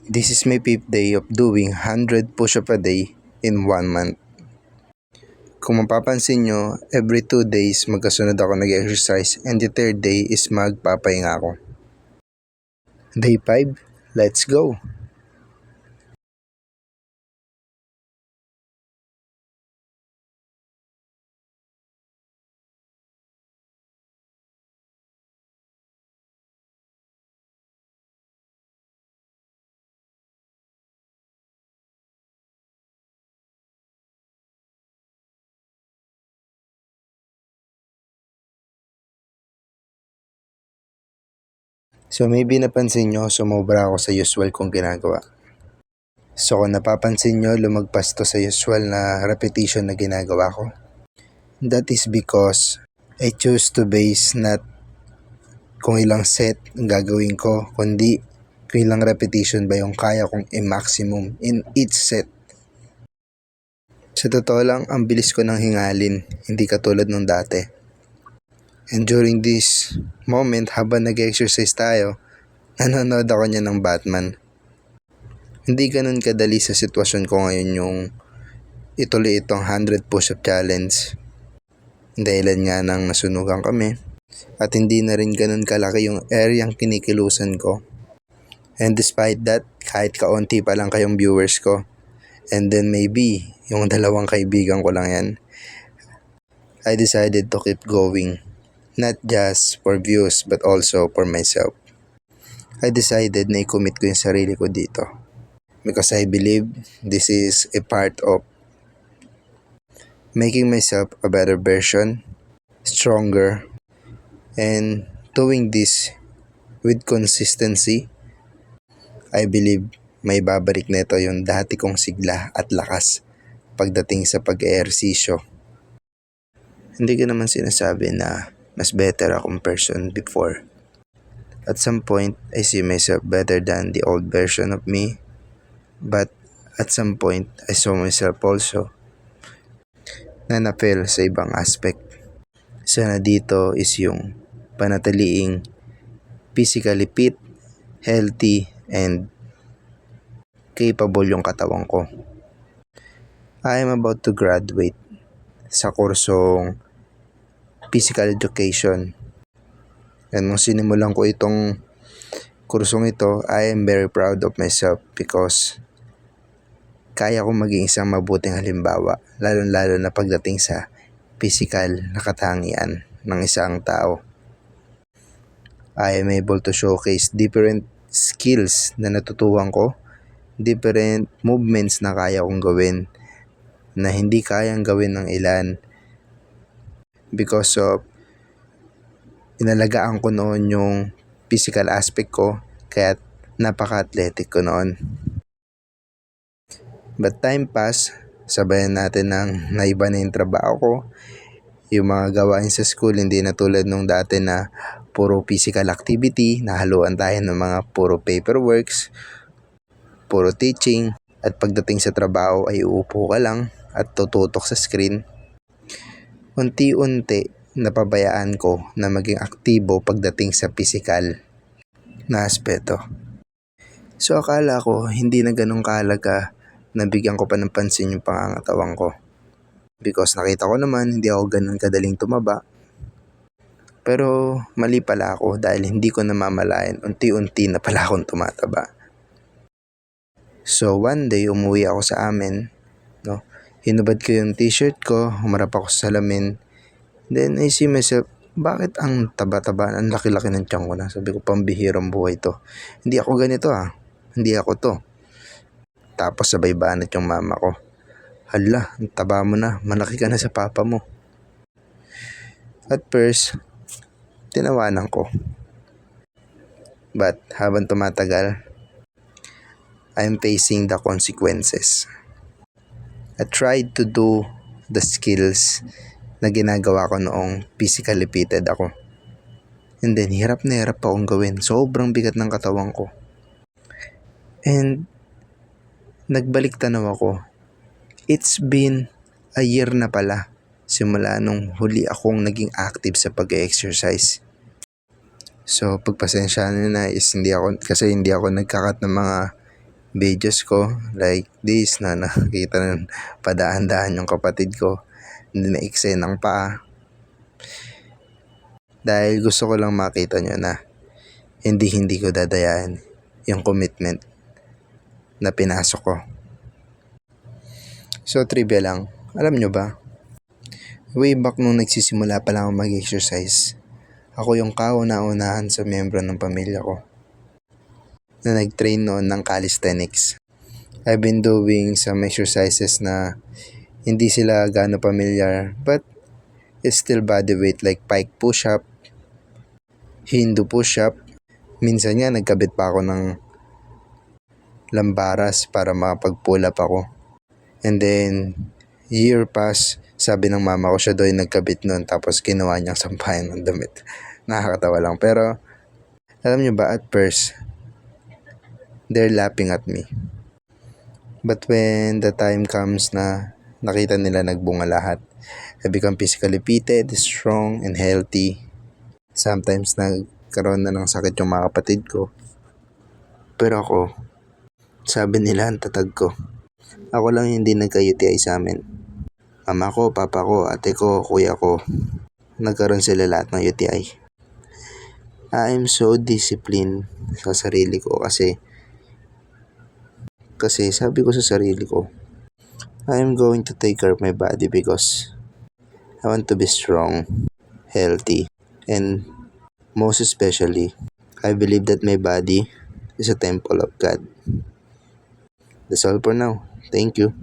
This is my 5th day of doing 100 push-up a day in 1 month. Kung mapapansin nyo, every 2 days magkasunod ako nag-exercise and the 3rd day is magpapahinga ako. Day 5, let's go! So maybe napansin nyo, sumobra ako sa usual kong ginagawa. So kung napapansin nyo, lumagpas to sa usual na repetition na ginagawa ko. That is because I choose to base not kung ilang set ang gagawin ko, kundi kung ilang repetition ba yung kaya kong i-maximum in each set. Sa totoo lang, ang bilis ko ng hingalin, hindi katulad nung dati. And during this moment, habang nag-exercise tayo, nanonood ako niya ng Batman. Hindi ganun kadali sa sitwasyon ko ngayon yung ituloy itong 100 push-up challenge. Dahilan nga nang nasunugan kami. At hindi na rin ganun kalaki yung areang kinikilusan ko. And despite that, kahit kaunti pa lang kayong viewers ko, and then maybe yung 2 kaibigan ko lang yan, I decided to keep going. Not just for views but also for myself. I decided na i-commit ko yung sarili ko dito. Because I believe this is a part of making myself a better version, stronger, and doing this with consistency. I believe may babalik nito yung dati kong sigla at lakas pagdating sa pag-ehersisyo. Hindi ko naman sinasabi na mas better akong person before. At some point, I see myself better than the old version of me. But at some point, I saw myself also na na-fail sa ibang aspect. Sana dito is yung panatiliing physically fit, healthy, and capable yung katawan ko. I am about to graduate sa kursong physical education. And nung sinimulan ko itong kursong ito, I am very proud of myself because kaya kong maging isang mabuting halimbawa, lalo-lalo na pagdating sa physical na katangian ng isang tao. I am able to showcase different skills na natutuhan ko, different movements na kaya kong gawin na hindi kayang gawin ng ilan because of inalagaan ko noon yung physical aspect ko, kaya napaka-athletic ko noon. But time pass, sabayan natin ng naiba na yung trabaho ko. Yung mga gawain sa school hindi na tulad nung dati na puro physical activity, nahaluan tayo ng mga puro paperworks, puro teaching, at pagdating sa trabaho ay uupo ka lang at tututok sa screen. Unti-unti napabayaan ko na maging aktibo pagdating sa physical na aspeto. So akala ko hindi na ganun kahalaga na bigyan ko pa ng pansin yung pangangatawan ko. Because nakita ko naman hindi ako ganun kadaling tumaba. Pero mali pala ako dahil hindi ko namamalayan unti-unti na pala akong tumataba. So one day umuwi ako sa amin, no? Hinubad ko yung t-shirt ko, humarap ako sa salamin. Then I see myself, bakit ang taba-taba, ang laki-laki ng tiyan ko na? Sabi ko, pambihirang buhay to. Hindi ako ganito hindi ako to. Tapos sabay banat yung mama ko. Hala, ang taba mo na, malaki ka na sa papa mo. At first, tinawanan ko. But habang tumatagal, I'm facing the consequences. I tried to do the skills na ginagawa ko noong physically fitted ako. And then hirap na hirap akong gawin. Sobrang bigat ng katawan ko. And nagbalik tanaw ako. It's been a year na pala simula nung huli akong naging active sa pag-exercise. So pagpasensya na is hindi ako nagkakat ng mga videos ko like this na nakita na padaan-daan yung kapatid ko, hindi na eksena ng paa. Dahil gusto ko lang makita nyo na hindi ko dadayaan yung commitment na pinasok ko. So trivia lang, alam nyo ba, way back nung nagsisimula pa lang ako mag-exercise, ako yung kauna-unahan sa miyembro ng pamilya ko na nag-train noon ng calisthenics. I've been doing some exercises na hindi sila gaano familiar but it's still body weight like pike push-up, Hindu push-up. Minsan nga nagkabit pa ako ng lambaras para makapag-pull up ako. And then year pass, sabi ng mama ko siya daw yung nagkabit nun tapos ginawa niyang sampayan ng damit. Nakakatawa lang. Pero alam niyo ba, at first they're laughing at me. But when the time comes na nakita nila nagbunga lahat, I become physically fitted, strong, and healthy. Sometimes nagkaroon na ng sakit yung mga kapatid ko. Pero ako, sabi nila ang tatag ko. Ako lang hindi nagka-UTI sa amin. Mama ko, papa ko, ate ko, kuya ko, nagkaroon sila lahat ng UTI. I'm so disciplined sa sarili ko kasi sabi ko sa sarili ko, I'm going to take care of my body because I want to be strong, healthy, and most especially, I believe that my body is a temple of God. That's all for now. Thank you.